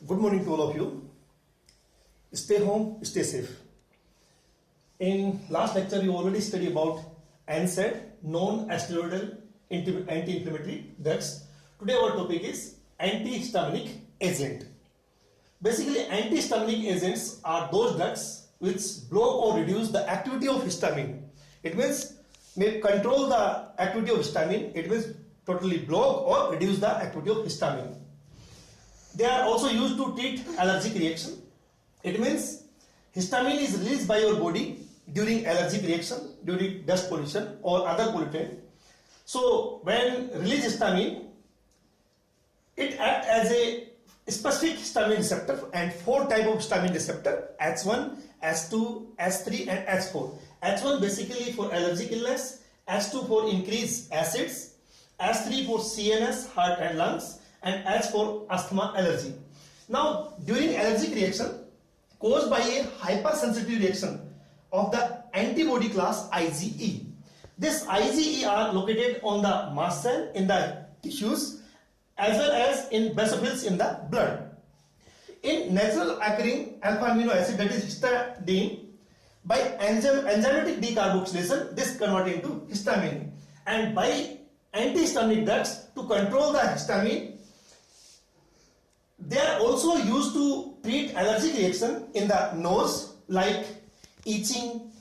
Good morning to all of you. Stay home, stay safe. In last lecture, we already studied about NSAID, non-steroidal anti-inflammatory drugs. Today our topic is antihistaminic agent. Basically, antihistaminic agents are those drugs which block or reduce the activity of histamine. It means may control the activity of histamine. It means totally block or reduce the activity of histamine. They are also used to treat allergic reaction. It means histamine is released by your body during allergic reaction, during dust pollution or other pollutant. So when release histamine, it acts as a specific histamine receptor and four type of histamine receptor: H1, H2, H3 and H4. H1 basically for allergic illness, H2 for increased acids, H3 for CNS, heart and lungs, and H for asthma allergy. Now during allergic reaction caused by a hypersensitivity reaction of the antibody class IgE. This IgE are located on the mast cell in the tissues as well as in basophils in the blood. In natural occurring alpha amino acid, that is histidine, by enzymatic decarboxylation this converted into histamine, and by antihistaminic drugs to control the histamine. They are also used to treat allergic reaction in the nose like itching,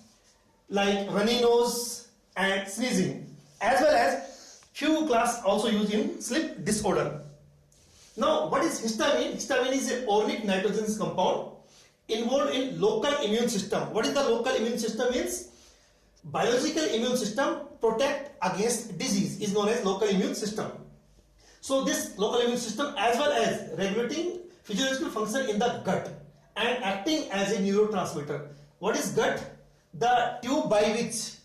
like runny nose and sneezing, as well as few class also used in sleep disorder. Now what is histamine? Histamine is a organic nitrogenous compound involved in local immune system. What is the local immune system? Means biological immune system protect against disease is known as local immune system. So this local immune system as well as regulating physiological function in the gut and acting as a neurotransmitter. What is gut? The tube by which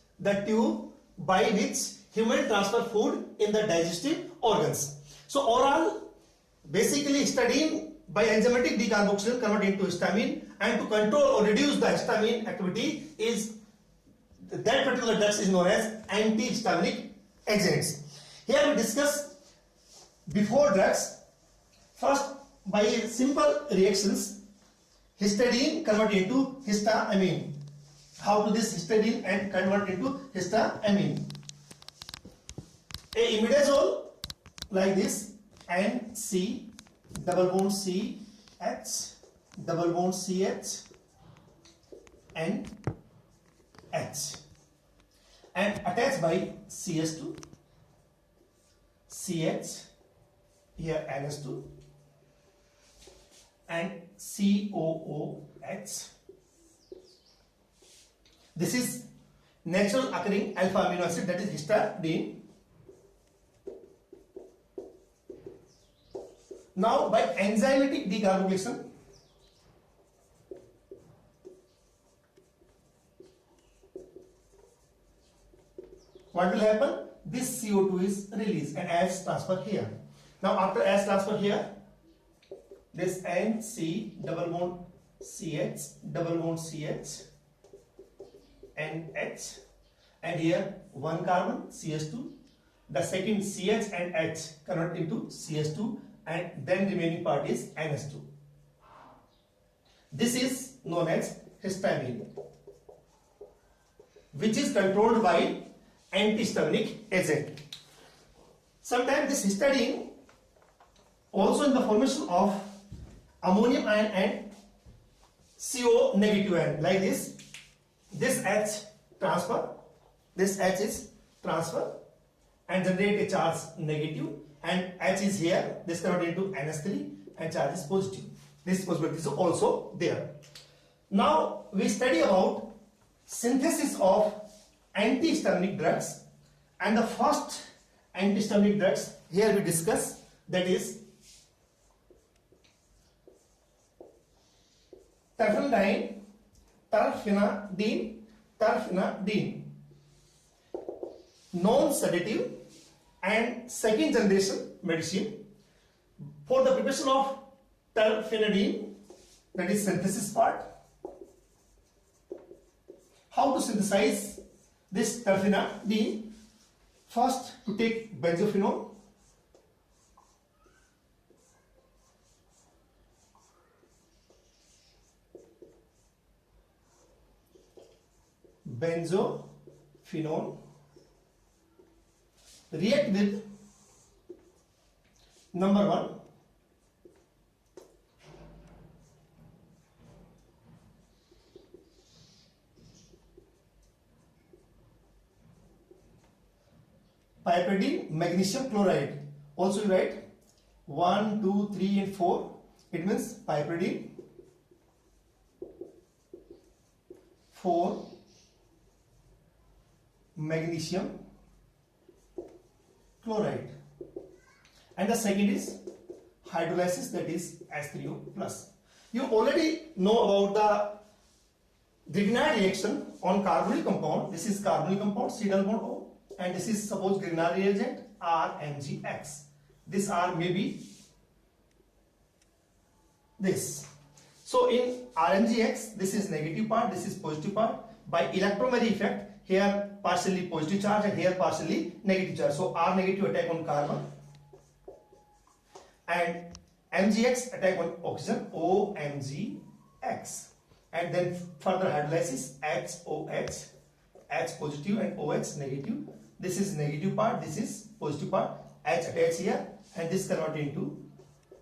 human transfer food in the digestive organs. So oral basically histidine by enzymatic decarboxylation converted into histamine, and to control or reduce the histamine activity is that particular drug is known as antihistaminic agents. Here we discuss before drugs. First, by simple reactions, histidine converted into histamine. How to this histidine and convert into histamine? A imidazole like this, NC double bond CH double bond CH and H, and attached by CS2 CH, here NS2 and COOH. This is natural occurring alpha amino acid, that is histidine. Now by enzymatic decarboxylation, what will happen? This CO2 is released and H transfer here. Now after H transfer here, this NC double bond CH double bond CH and H, and here one carbon CH2, the second CH and H convert into CH2, and then remaining part is NS2. This is known as histamine, which is controlled by antihistaminic agent. Sometimes this histidine also in the formation of ammonium ion and CO negative ion like this. This H transfer, this H is transfer and generate a charge negative, and H is here, this converted into NS3 and charge is positive. This possibility is also there. Now we study about synthesis of antihistaminic drugs, and the first antihistaminic drugs here we discuss, that is terfenadine, non-sedative and second generation medicine for the preparation of terfenadine, that is synthesis part. How to synthesize this terfenadine? First, to take benzophenone, benzophenone react with number 1 piperidine magnesium chloride. Also you write 1, 2, 3 and 4. It means piperidine 4 magnesium chloride, and the second is hydrolysis, that is H3O plus. You already know about the Grignard reaction on carbonyl compound. This is carbonyl compound C double bond O, and this is suppose Grignard reagent RMgX. This R may be this. So in RMgX, this is negative part, this is positive part. By electromery effect, here partially positive charge and here partially negative charge. So R negative attack on carbon and MgX attack on oxygen, OMgX. And then further hydrolysis, HOH, H positive and OH negative. This is negative part, this is positive part. H attached here and this converted into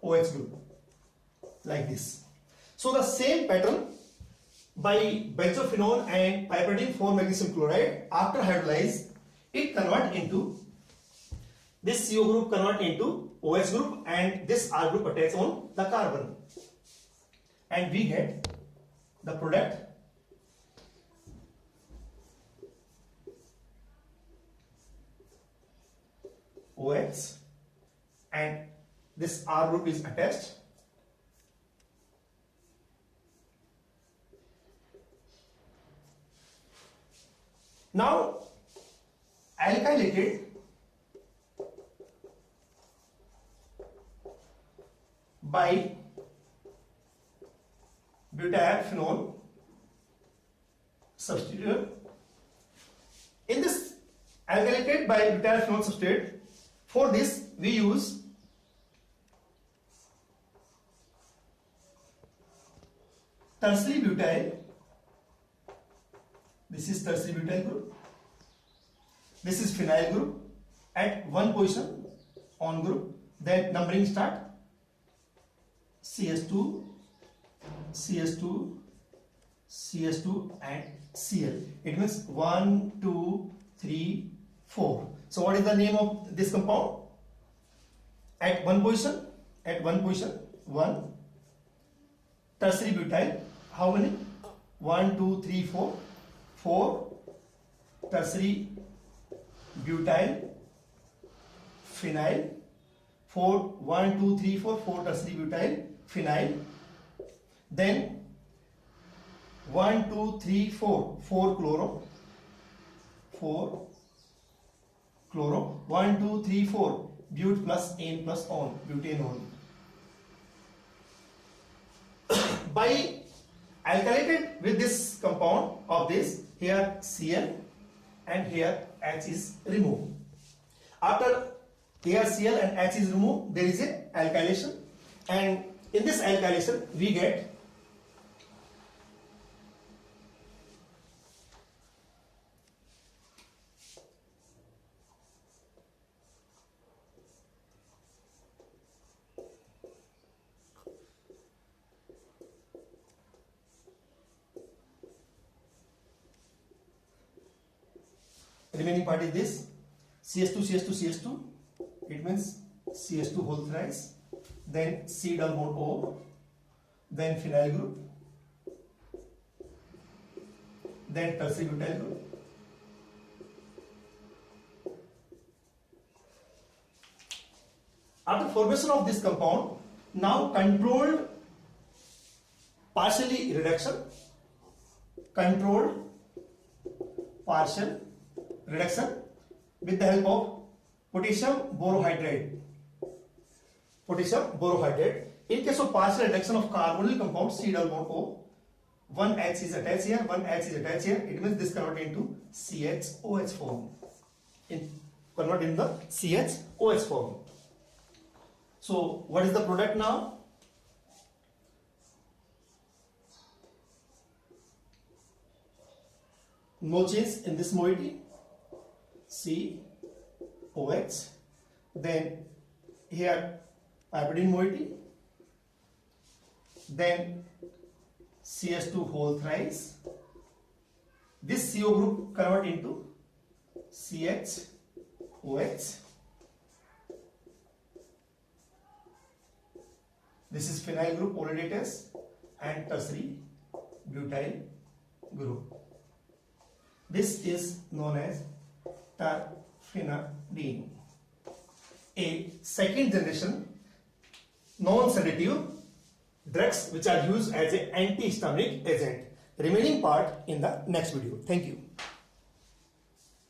OH group like this. So the same pattern by benzophenone and piperidine 4 magnesium chloride, after hydrolyze, it convert into this CO group convert into OH group and this R group attached on the carbon, and we get the product OH, and this R group is attached. Now alkylated by butyrphenol substitute. In this alkylated by butyrphenol substrate, for this we use tertiary butyl. This is tertiary butyl group. This is phenyl group at one position on group. Then numbering start CS2, CS2, CS2 and Cl. It means 1, 2, 3, 4. So what is the name of this compound? At one position, 1 tertiary butyl. How many? 1, 2, 3, 4. 4 tertiary butyl phenyl. 4 1 2 3 4 4 tertiary butyl phenyl. Then 1 2 3 4 4 chloro, 4 chloro, 1 2 3 4 but plus N plus on, butanone. By alkylated with this compound of this, here Cl and here H is removed. After here Cl and H is removed, there is a alkylation, and in this alkylation we get remaining part is this CS2, CS2, CS2. It means CS2 whole thrice, then C double bond O, then phenyl group, then tertiary butyl group. After formation of this compound, now controlled partially reduction, controlled partial reduction with the help of potassium borohydride. Potassium borohydride. In case of partial reduction of carbonyl compound C double bond O, one H is attached here, one H is attached here. It means this converted into CHOH form. Convert in the CHOH form. So what is the product now? no change in this moiety, COH. Then here piperidine moiety, then CH2 whole thrice. This CO group convert into CHOH. This is phenyl group polydectes and tertiary butyl group. This is known as terphenadine, a second generation non-sedative drugs which are used as an antihistaminic agent. Remaining part in the next video. Thank you.